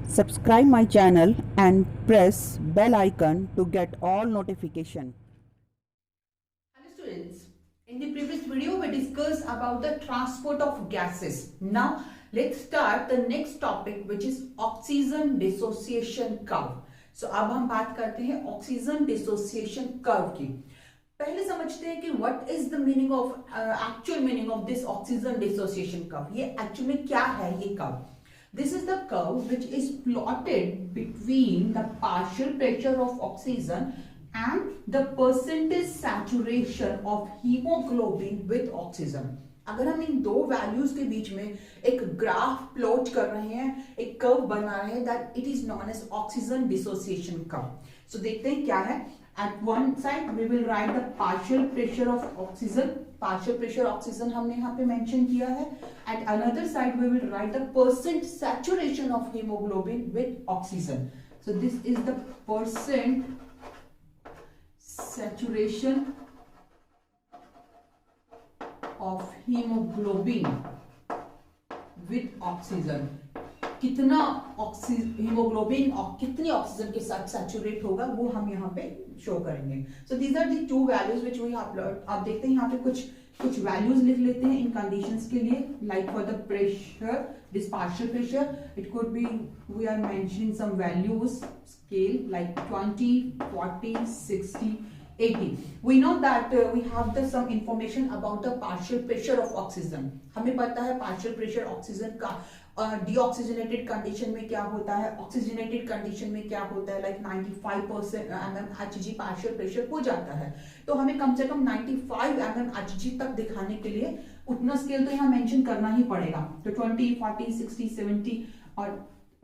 Subscribe my channel and press bell icon to get all notification. Hello students, in the previous video we discussed about the transport of gases. Now let's start the next topic which is oxygen dissociation curve. So अब हम बात करते हैं oxygen dissociation curve की. पहले समझते हैं कि what is the meaning of actual meaning of this oxygen dissociation curve. ये एक्चुअली क्या है ये curve? This is the curve which is plotted between the partial pressure of oxygen and the percentage saturation of hemoglobin with oxygen. अगर हम इन दो values के बीच में एक ग्राफ प्लॉट कर रहे हैं, एक कर्व बना रहे हैं, that it is known as oxygen dissociation curve. So देखते हैं क्या है. At one side we will write the partial pressure of oxygen. Partial pressure oxygen हमने यहाँ पे मेंशन किया है. At another side we will write the percent saturation of haemoglobin with oxygen. So this is the percent saturation of hemoglobin with oxygen. कितना haemoglobin और कितनी oxygen के साथ सैचुरेट होगा वो हम यहाँ पे शो करेंगे. So these are the two values which we upload. आप देखते हैं यहाँ पे कुछ वैल्यूज लिख लेते हैं इन कंडीशंस के लिए. Like for the pressure, this partial pressure, it could be we are mentioning some values scale like 20, 40, 60, 80. We know that we have some information about the partial pressure of oxygen. हमें पता है partial pressure oxygen का deoxygenated condition में क्या होता है, oxygenated condition में क्या होता है. लाइक 95% mmHg पार्शियल प्रेशर हो जाता है. तो हमें कम से कम 95 mmHg तक दिखाने के लिए उतना स्केल तो यहाँ मेंशन करना ही पड़ेगा. तो 20, 40, 60, 70 और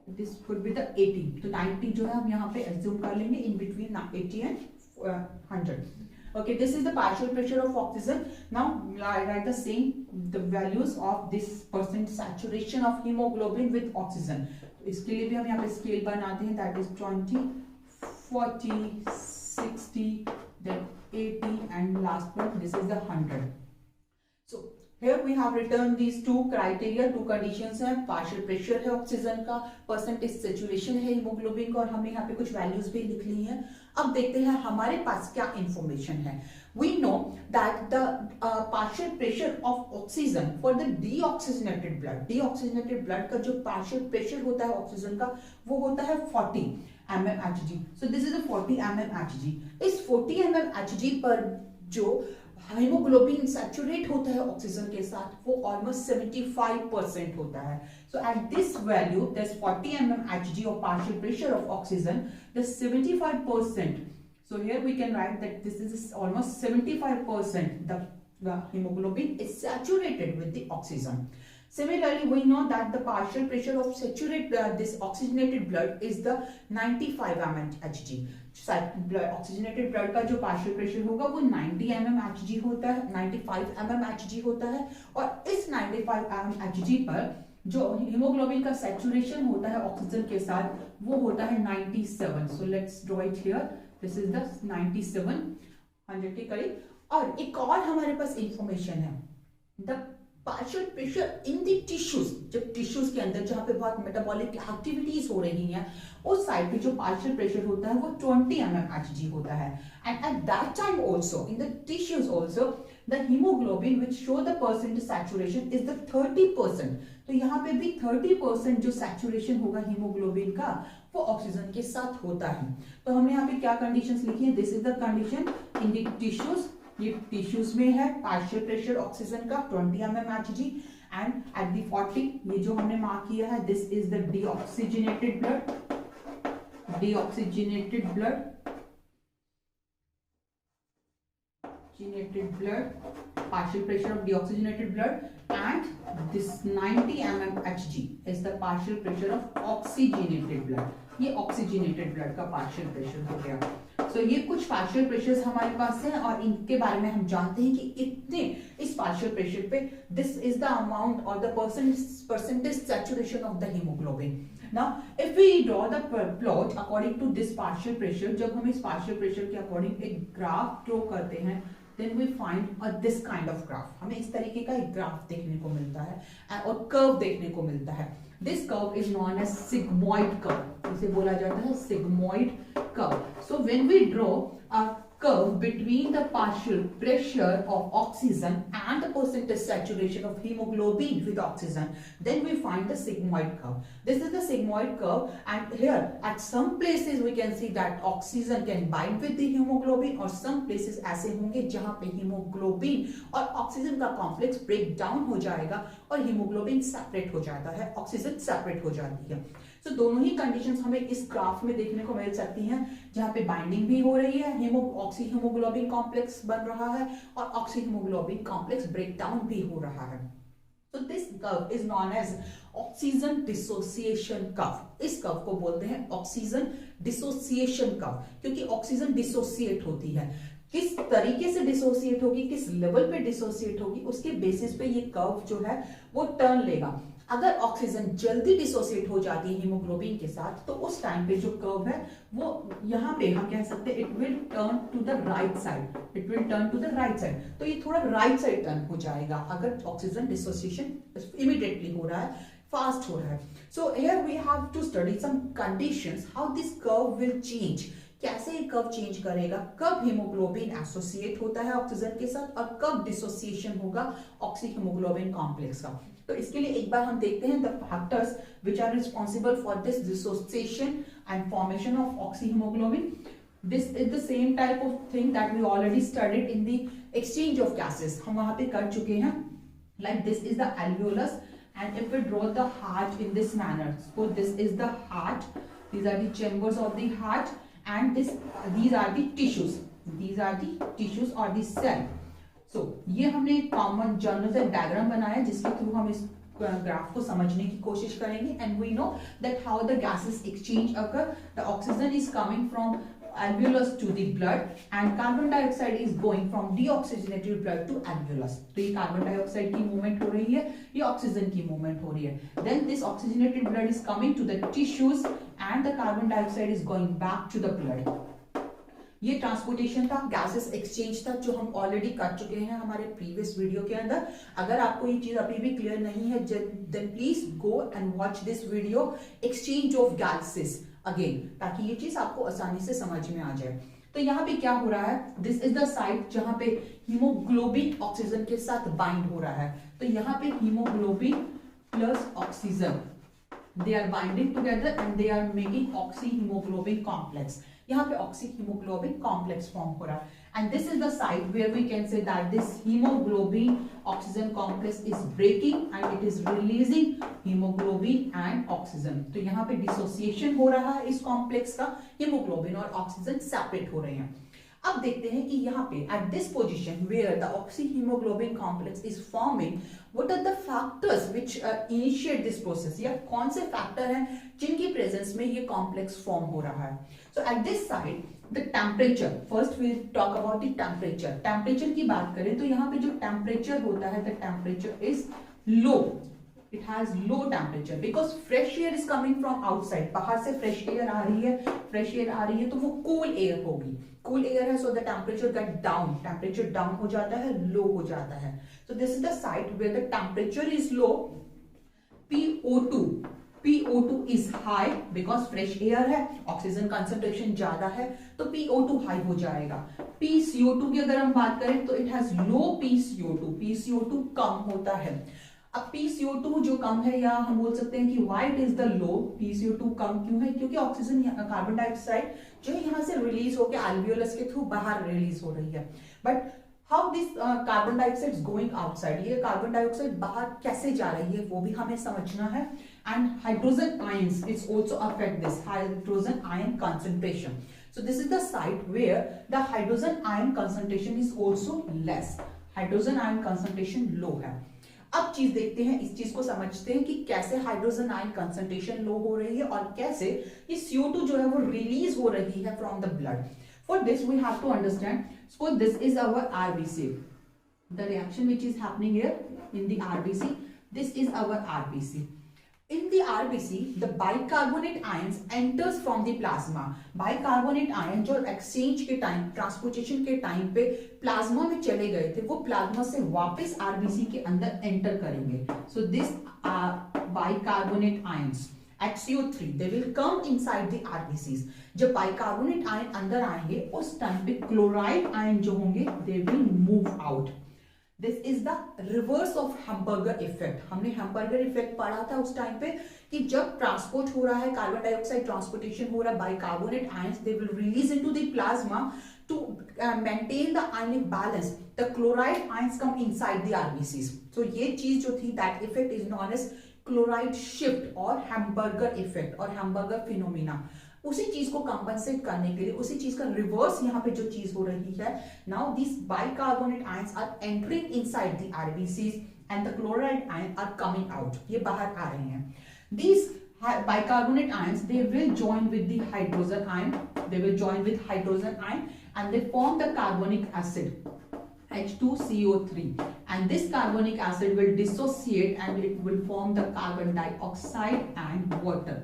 दिस कुड बी द 80. तो 90 जो है हम यहाँ पे एज्यूम कर लेंगे in between 80 and 100. Okay, this is the partial pressure of oxygen. Now write the same the values of this percent saturation of hemoglobin with oxygen. इसके लिए भी हम यहाँ पे स्केल बनाते हैं. That is 20, 40, 60, then 80 and last one this is the 100. So here we have written these two criteria, two conditions है. partial pressure है ऑक्सीजन का, percentage saturation है हीमोग्लोबिन का, और हमने यहाँ पे कुछ वैल्यूज भी लिख ली हैं. अब देखते हैं हमारे पास क्या इंफॉर्मेशन है. We know that the partial pressure of oxygen for the deoxygenated blood, deoxygenated blood का जो partial pressure होता है ऑक्सीजन का वो होता है 40 mmHg. So this is the 40 mmHg. इस 40 mmHg पर जो हीमोग्लोबिन सैचुरेट होता है ऑक्सीजन के साथ वो ऑलमोस्ट 75% होता है. So at this value this 40 mmHg of partial pressure of oxygen, the 75%. So here we can write that this is almost 75%. The hemoglobin is saturated with the oxygen. Similarly, we know that the partial pressure of this oxygenated blood is the 95 mmHg. Oxygenated blood का जो partial pressure होगा वो 90 mmHg होता है, 95 mmHg होता है. और इस 95 mmHg पर जो हीमोग्लोबिन का सैचुरेशन होता है ऑक्सीजन के साथ वो होता है 97. So let's draw it here. This is the 97 100 के करीब. और एक और हमारे पास इंफॉर्मेशन है, the partial pressure in the tissues. जब टिश्यूज के अंदर जहां पे बहुत मेटाबॉलिक एक्टिविटीज हो रही हैं उस साइड पे जो पार्शियल प्रेशर होता है वो 20 mmHg होता है. And at that time also in the tissues also the haemoglobin which show the percent saturation is the 30%. तो यहाँ पे भी 30% जो सैचुरेशन होगा हीमोग्लोबिन का वो ऑक्सीजन के साथ होता है. तो हमने यहाँ पे क्या कंडीशंस लिखी है. This is the condition in the tissues. ये टिश्यूज में है पार्शियल प्रेशर ऑक्सीजन का 20 mmHg. एंड एट द 40 ये जो हमने मार्क किया है this is the deoxygenated blood. Deoxygenated blood, partial pressure of deoxygenated blood, and this 90 mmHg is the partial pressure of oxygenated blood. ये oxygenated blood का partial pressure हो गया. So ये कुछ partial pressures हमारे पास हैं और इनके बारे में हम जानते हैं कि इतने इस partial pressure पे this is the amount or the percentage saturation of the hemoglobin. Now if we draw the plot according to this partial pressure, जब हम इस partial pressure के according एक graph draw करते हैं then we find this kind of graph. हमें इस तरीके का एक ग्राफ देखने को मिलता है और कर्व देखने को मिलता है. This curve is known as sigmoid curve, इसे बोला जाता है sigmoid curve. So when we draw a curve between the partial pressure of oxygen and the percentage saturation of hemoglobin with oxygen, then we find the sigmoid curve. This is the sigmoid curve, and here at some places we can see that oxygen can bind with the hemoglobin, और some places ऐसे होंगे जहां पे hemoglobin और oxygen का complex break down हो जाएगा और hemoglobin separate हो जाता है, oxygen separate हो जाती है. तो दोनों ही कंडीशंस हमें इस ग्राफ में देखने को मिल सकती हैं, जहां पे बाइंडिंग भी हो रही है, ऑक्सी हीमोग्लोबिन कॉम्प्लेक्स बन रहा है और ऑक्सी हीमोग्लोबिन कॉम्प्लेक्स ब्रेकडाउन भी हो रहा है. तो this curve is known as oxygen dissociation curve. इस कर्व को बोलते हैं ऑक्सीजन डिसोसिएशन कर्व, क्योंकि ऑक्सीजन डिसोसिएट होती है. किस तरीके से डिसोसिएट होगी, किस लेवल पे डिसोसिएट होगी, उसके बेसिस पे ये कर्व जो है वो टर्न लेगा. अगर ऑक्सीजन जल्दी डिसोसिएट हो जाती है हीमोग्लोबिन के साथ, तो उस टाइम पे जो कर्व है वो यहाँ पे हम कह सकते हैं it will turn to the right side, it will turn to the right side. तो ये थोड़ा राइट साइड टर्न हो जाएगा अगर ऑक्सीजन डिसोसिएशन इमीडिएटली हो रहा है, फास्ट हो रहा है. So here we have to study some conditions how this curve will change. कैसे ये कर्व चेंज करेगा, कब हीमोग्लोबिन एसोसिएट होता है ऑक्सीजन के साथ और कब डिसोसिएशन होगा ऑक्सी हीमोग्लोबिन कॉम्प्लेक्स का. तो इसके लिए एक बार हम देखते हैं the factors which are responsible for this dissociation and formation of oxy haemoglobin. This is the same type of thing that we already studied in the exchange of gases. हम वहां पे कर चुके हैं. Like this is the alveolus, and if we draw the heart in this manner, so this is the heart, these are the chambers of the heart, and these are the tissues, these are the tissues or the cell. So ये हमने common general से diagram बनाया जिसके through हम इस graph को समझने की कोशिश करेंगे. And we know that how the gases exchange occur. The oxygen is coming from alveolus to the blood and carbon dioxide is going from deoxygenated blood to alveolus. तो ये कार्बन डाइऑक्साइड की movement हो रही है, ये oxygen की movement हो रही है. Then this oxygenated blood is coming to the tissues and the carbon dioxide is going back to the blood. ये ट्रांसपोर्टेशन था, गैसेस एक्सचेंज था, जो हम ऑलरेडी कर चुके हैं हमारे प्रीवियस वीडियो के अंदर. अगर आपको ये चीज अभी भी क्लियर नहीं है, then please go and watch this video exchange of gases again, ताकि ये चीज आपको आसानी से समझ में आ जाए. तो यहाँ पे क्या हो रहा है, दिस इज द साइट जहां पे हीमोग्लोबिन ऑक्सीजन के साथ बाइंड हो रहा है. तो यहाँ पे haemoglobin plus oxygen, they are binding together and they are making oxyhaemoglobin complex. यहाँ पे ऑक्सी हीमोग्लोबिन कॉम्प्लेक्स फॉर्म हो रहा है. And this is the site where we can say that this haemoglobin oxygen complex is breaking and it is releasing haemoglobin and oxygen. तो यहाँ पे dissociation हो रहा है इस कॉम्प्लेक्स का, हीमोग्लोबिन और ऑक्सीजन सेपरेट हो रहे हैं. अब देखते हैं कि यहाँ पे at this position where the oxyhaemoglobin complex is forming, what are the factors which initiate this process, या कौन से फैक्टर हैं जिनकी प्रेजेंस में ये कॉम्प्लेक्स फॉर्म हो रहा है. So at this side the temperature, first we talk about the temperature. Temperature की बात करें तो यहाँ पे जो टेम्परेचर होता है, the temperature is low. It has low temperature because fresh air is coming from outside. बाहर से fresh air आ रही है, तो वो cool air होगी. Cool air है, so the temperature get down. Temperature down हो जाता है, low हो जाता है. So this is the site where the temperature is low. PO2 is high because fresh air है, oxygen concentration ज्यादा है, तो PO2 high हो जाएगा. PCO2 की अगर हम बात करें तो it has low PCO2. PCO2 कम होता है. अब PCO2 जो कम है, या हम बोल सकते हैं कि why it is the low, PCO2 कम क्यों है, क्योंकि ऑक्सीजन, कार्बन डाइऑक्साइड जो है यहाँ से रिलीज होकर एल्वियोलस के थ्रू बाहर रिलीज हो रही है. But how this carbon dioxide is going outside, ये कार्बन डाइऑक्साइड बाहर कैसे जा रही है वो भी हमें समझना है. And hydrogen ions is also affect this hydrogen ion concentration. So this is the site where the hydrogen ion concentration is also less. Hydrogen ion concentration low है. अब चीज देखते हैं, इस चीज को समझते हैं कि कैसे हाइड्रोजन आयन कंसंट्रेशन लो हो रही है और कैसे ये CO2 जो है वो रिलीज हो रही है from the blood. For this we have to understand, so this is our RBC, the reaction which is happening here in the RBC. This is our RBC. In the RBC, the bicarbonate ions enters from the plasma. Bicarbonate ion जो exchange के time, transportation के time पे plasma में चले गए थे, वो plasma से वापस RBC के अंदर एंटर करेंगे. So bicarbonate ions at CO3, they will come inside the RBCs. जब bicarbonate ion अंदर आएंगे उस टाइम पे क्लोराइड आयन जो होंगे they will move out. This is the reverse of Hamburger effect. हमने Hamburger effect पढ़ा था उस टाइम पे कि जब ट्रांसपोर्ट हो रहा है कार्बन डाइऑक्साइड, ट्रांसपोर्टेशन हो रहा है bicarbonate ions, they will release into the plasma to maintain the ionic balance. The chloride ions come inside the RBCs. So ये चीज जो थी, that effect is known as chloride shift और Hamburger effect और Hamburger phenomena. उसी चीज को compensate करने के लिए, उसी चीज का रिवर्स यहाँ पे जो चीज हो रही है, now this bicarbonate ions are entering inside the RBCs and the chloride ion are coming out, ये बाहर आ रहे हैं. This bicarbonate ions, they will join with the hydrogen ion, they will join with hydrogen ion and they form the carbonic acid H2CO3, and this carbonic acid will dissociate and it will form the carbon dioxide and water.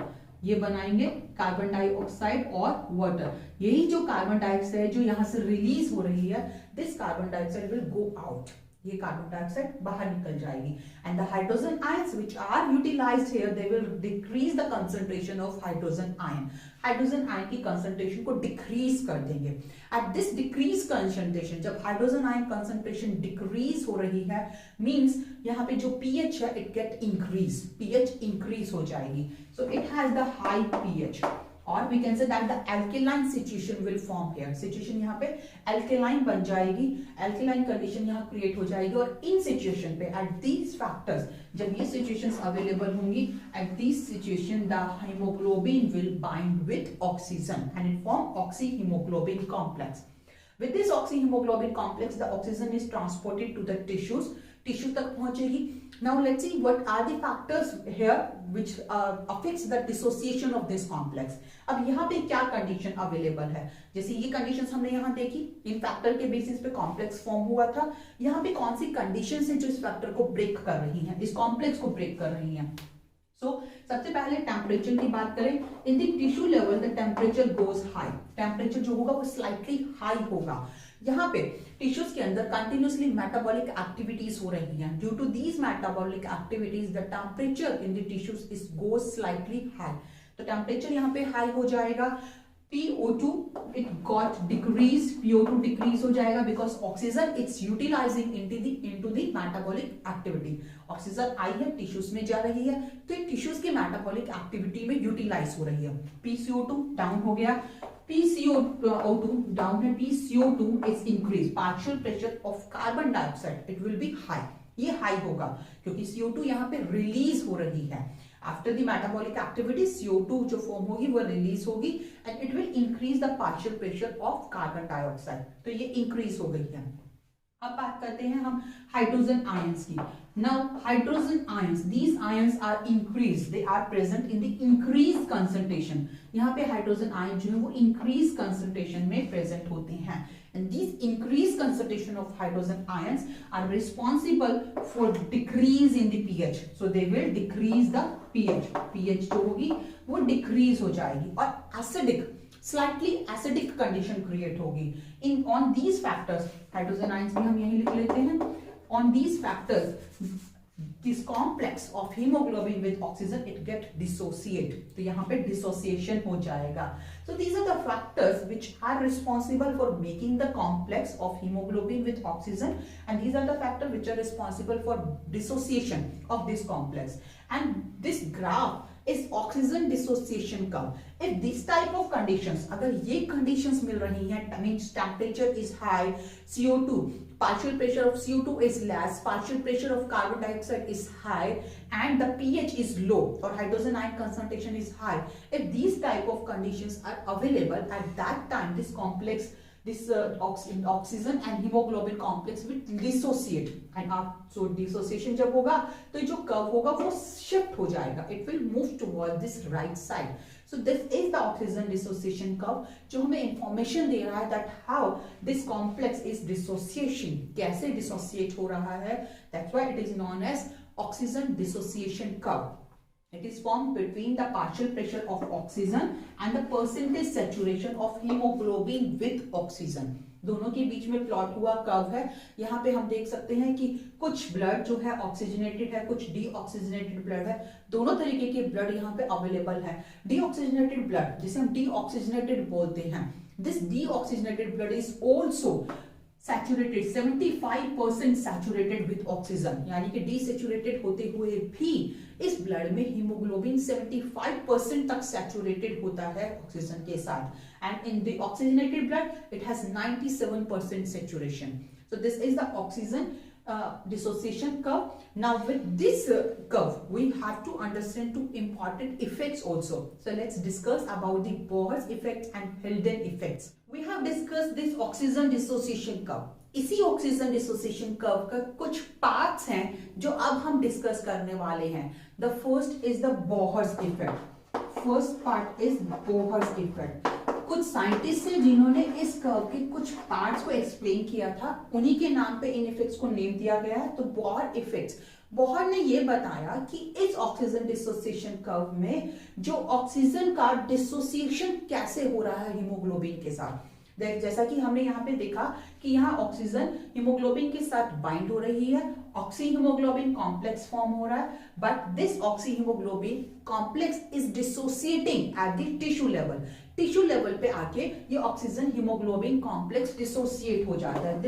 ये बनाएंगे carbon dioxide और water. यही जो carbon dioxide जो यहाँ से release हो रही है, this carbon dioxide will go out, ये कार्बन डाइऑक्साइड बाहर निकल जाएगी. And the hydrogen ions which are utilised here, they will decrease the concentration of hydrogen ion. Hydrogen ion की कंसंट्रेशन को डिक्रीज कर देंगे. एट दिस डिक्रीज कंसंट्रेशन, जब hydrogen ion concentration decrease हो रही है, मींस यहाँ पे जो पीएच है it get increase, pH increase हो जाएगी. So it has the high pH और we can say that the alkaline situation will form here. Situation यहाँ पे एल्केलाइन बन जाएगी, एल्केलाइन कंडीशन यहाँ क्रिएट हो जाएगी. और इन सिचुएशन पे एट दीज फैक्टर्स, जब ये सिचुएशंस अवेलेबल होंगी, at this situation the haemoglobin will bind with oxygen and it form oxy haemoglobin complex. With this oxyhemoglobin complex, the oxygen is transported to the tissues. Tissue तक पहुंचेगी. Now let's see what are the factors here which affects the dissociation of this complex. अब यहाँ पे क्या condition available है? जैसे ये conditions हमने यहाँ देखी, इन फैक्टर के बेसिस पे कॉम्प्लेक्स फॉर्म हुआ था. यहाँ पे कौन सी कंडीशंस है जो इस फैक्टर को ब्रेक कर रही हैं, इस कॉम्प्लेक्स को ब्रेक कर रही हैं? सबसे पहले टेम्परेचर की बात करें. In the tissue level the temperature goes high. Temperature जो होगा वो स्लाइटली हाई होगा. यहाँ पे टिश्यूज के अंदर कंटिन्यूसली मेटाबॉलिक एक्टिविटीज हो रही हैं. Due to these metabolic activities the temperature in the tissues is goes slightly high. तो टेम्परेचर यहाँ पे हाई हो जाएगा. PO2 it got decreased, PO2 decrease हो जाएगा because oxygen it's utilizing into the metabolic activity. Oxygen आई है, tissues में जा रही है, तो ये टिश्यूज के मेटाबॉलिक एक्टिविटी में यूटिलाइज हो रही है. PCO2 डाउन हो गया, PCO2 डाउन है, PCO2 is increased. Partial pressure of carbon dioxide it will be high. ये हाई होगा क्योंकि CO2 यहाँ पे रिलीज हो रही है. After the metabolic activity CO2 जो फॉर्म होगी वो रिलीज होगी and it will increase the partial pressure of carbon dioxide. तो ये इंक्रीज हो गई है. अब बात करते हैं हम हाइड्रोजन आयंस की. Now hydrogen ions, these ions are increase, they are present in the increase concentration. यहाँ पे हाइड्रोजन आयन जो है वो इंक्रीज कंसंट्रेशन में प्रेजेंट होते हैं. And these increased concentration of hydrogen ions are responsible for decrease in the pH. So they will decrease the pH. pH जो होगी वो decrease हो जाएगी और acidic, slightly acidic condition create होगी. On these factors, hydrogen ions भी हम यही लिख लेते हैं. On these factors, this complex of hemoglobin with oxygen it get dissociate. तो यहाँ पे dissociation हो जाएगा. So these are the factors which are responsible for making the complex of hemoglobin with oxygen, and these are the factors which are responsible for dissociation of this complex. And this graph is oxygen dissociation curve. If this type of conditions, अगर ये conditions मिल रही हैं, means temperature is high, CO2, partial pressure of CO2 is less, partial pressure of carbon dioxide is high, and the pH is low or hydrogen ion concentration is high. If these type of conditions are available at that time, this complex, this oxygen and hemoglobin complex will dissociate. And so dissociation जब होगा तो जो curve होगा वो shift हो जाएगा. It will move towards this right side. So this is the oxygen dissociation curve जो हमें information दे रहा है that how this complex is dissociation, कैसे dissociate हो रहा है. That's why it is known as oxygen dissociation curve. It is formed between the partial pressure of oxygen and the percentage saturation of hemoglobin with oxygen. दोनों के बीच में plot हुआ curve है। यहाँ पे हम देख सकते हैं कि कुछ ब्लड जो है ऑक्सीजनेटेड है, कुछ डीऑक्सीजनेटेड ब्लड है। दोनों तरीके के ब्लड यहाँ पे अवेलेबल है। डीऑक्सीजनेटेड ब्लड जिसे हम डीऑक्सीजनेटेड बोलते हैं, this deoxygenated blood is also saturated 75% saturated with oxygen, यानी कि डीसैचुरेटेड होते हुए भी इस ब्लड में हीमोग्लोबिन 75% तक सैचुरेटेड होता है ऑक्सीजन के साथ, and in the oxygenated blood it has 97% saturation. So this is the oxygen dissociation curve. Now with this curve we have to understand two important effects also. So let's discuss about the Bohr's effect and Hildon effects. We have discussed this oxygen dissociation curve. इसी oxygen dissociation curve का कुछ parts हैं जो अब हम discuss करने वाले हैं। The first is the Bohr's effect. First part is Bohr's effect. कुछ साइंटिस्ट हैं जिन्होंने इस कर्व के कुछ पार्ट्स को एक्सप्लेन किया था, उन्हीं के नाम पे इन इफेक्ट्स को नेम दिया गया है। तो बोहर इफेक्ट्स, बोहर ने ये बताया कि इस ऑक्सीजन डिसोसिएशन कर्व में जो ऑक्सीजन का डिसोसिएशन कैसे हो रहा है हीमोग्लोबिन के साथ। जैसा कि हमने यहाँ पे देखा कि यहाँ ऑक्सीजन हीमोग्लोबिन के साथ बाइंड हो रही है, ऑक्सी हीमोग्लोबिन कॉम्प्लेक्स फॉर्म हो रहा है, but this oxy haemoglobin complex is dissociating at the tissue level. Tissue level पे आके ये ऑक्सीजन हीमोग्लोबिन कॉम्प्लेक्स डिसोसिएट हो जाता है।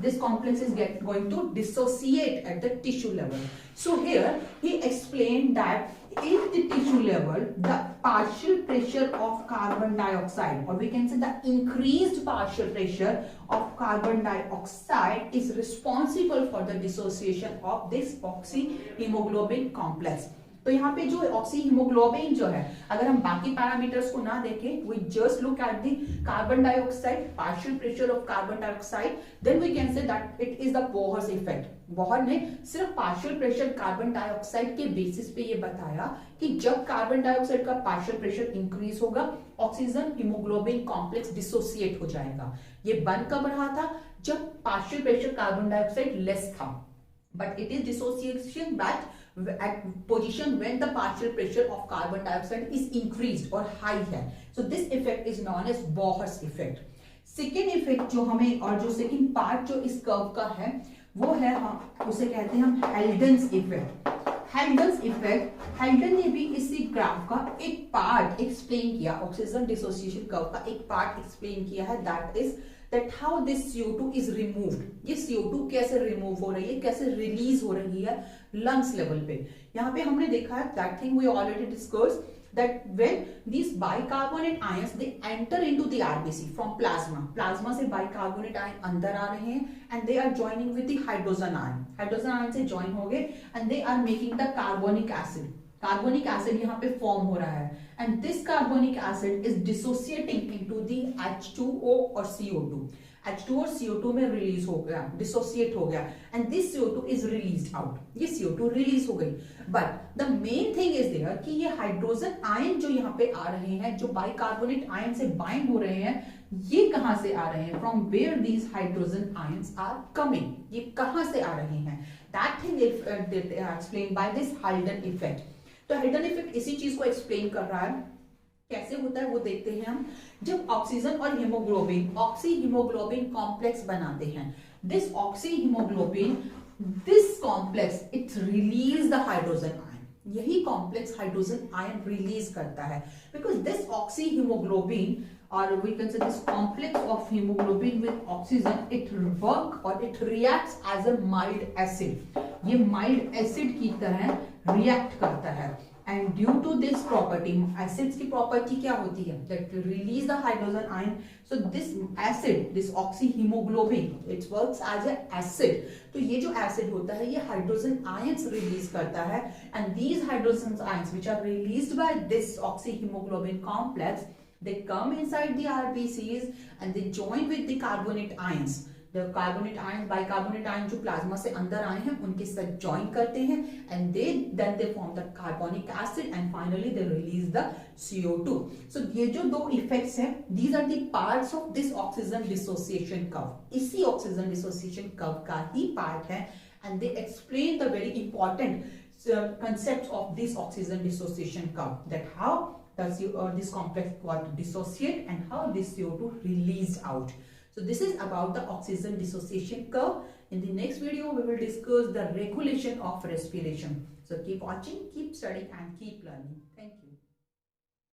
this complex is going to dissociate at the tissue level. So here he explained that in the tissue level the partial pressure of carbon dioxide, or we can say the increased partial pressure of carbon dioxide is responsible for the dissociation of this oxyhemoglobin complex. तो यहाँ पे जो oxy haemoglobin जो है, अगर हम बाकी parameters को ना देखें, we just look at the carbon dioxide, partial pressure of carbon dioxide, then we can say that it is the Bohr's effect. Bohr ने सिर्फ पार्शियल प्रेशर कार्बन डाइऑक्साइड के बेसिस पे ये बताया कि जब कार्बन डाइऑक्साइड का पार्शियल प्रेशर इंक्रीज होगा, ऑक्सीजन हीमोग्लोबिन कॉम्प्लेक्स डिसोसिएट हो जाएगा। ये बन कब रहा था? जब partial pressure carbon dioxide less था, but it is dissociation at position when the partial pressure of carbon dioxide is increased or high है। So this effect is known as Bohr's effect. Second effect जो हमें, और जो second part जो इस curve का है वो है, हम उसे कहते हैं हम हेल्डन्स इफेक्ट। हेल्डन्स इफेक्ट, हेल्डन ने भी इसी ग्राफ का एक पार्ट एक्सप्लेन किया, ऑक्सीजन डिसोसिएशन कर्व का एक पार्ट एक्सप्लेन किया है, that is that how this CO2 is removed. ये CO2 कैसे रिमूव हो रही है, कैसे रिलीज हो रही है लंग्स लेवल पे। यहाँ पे हमने देखा है that thing we already discussed that when these bicarbonate ions they enter into the RBC from plasma से bicarbonate ion अंदर आ रहे हैं and they are joining with the hydrogen ion से join हो गए and they are making the carbonic acid यहाँ पे form हो रहा है and this carbonic acid is dissociating into the H2O और CO2. H2 और CO2 में रिलीज हो गया, डिसोसिएट हो गया and this CO2 is released out. ये CO2 रिलीज हो गई, but the main thing is there कि ये हाइड्रोजन आयन जो यहाँ पे आ रहे हैं, जो बाइकार्बोनेट आयन से बाइंड हो रहे हैं, ये कहां से आ रहे हैं? From where these hydrogen ions are coming? ये कहां से आ रहे हैं? That thing is explained by this Haldane effect. तो हेल्डन इफेक्ट इसी चीज को एक्सप्लेन कर रहा है। कैसे होता है वो देखते हैं हम। जब ऑक्सीजन और हीमोग्लोबिन ऑक्सी हीमोग्लोबिन कॉम्प्लेक्स बनाते हैं, this oxy haemoglobin, this complex it release the hydrogen ion. यही कॉम्प्लेक्स हाइड्रोजन आयन रिलीज करता है because this oxy haemoglobin or we can say this complex of haemoglobin with oxygen, it work or it reacts as a mild acid. ये mild acid की तरह react करता है and due to this property, acids की property क्या होती है? That release the hydrogen ion. So this acid, this oxy haemoglobin, it works as a acid. तो ये जो एसिड होता है ये हाइड्रोजन आयंस रिलीज करता है and these hydrogen ions which are released by this oxy haemoglobin complex, they come inside the RBCs and they join with the carbonate ions. The carbonate ions, bicarbonate ions जो plasma से अंदर आए हैं उनके साथ join करते हैं and then they form the carbonic acid and finally they release the CO2. So ये जो दो effects हैं, these are the parts of this oxygen dissociation curve. इसी oxygen dissociation curve का ही part है and they explain the very important concepts of this oxygen dissociation curve, that how does this complex got dissociate and how this CO2 released out. So So this is about the oxygen dissociation curve. In the next video, we will discuss the regulation of respiration. So keep watching, keep studying and keep learning. Thank you.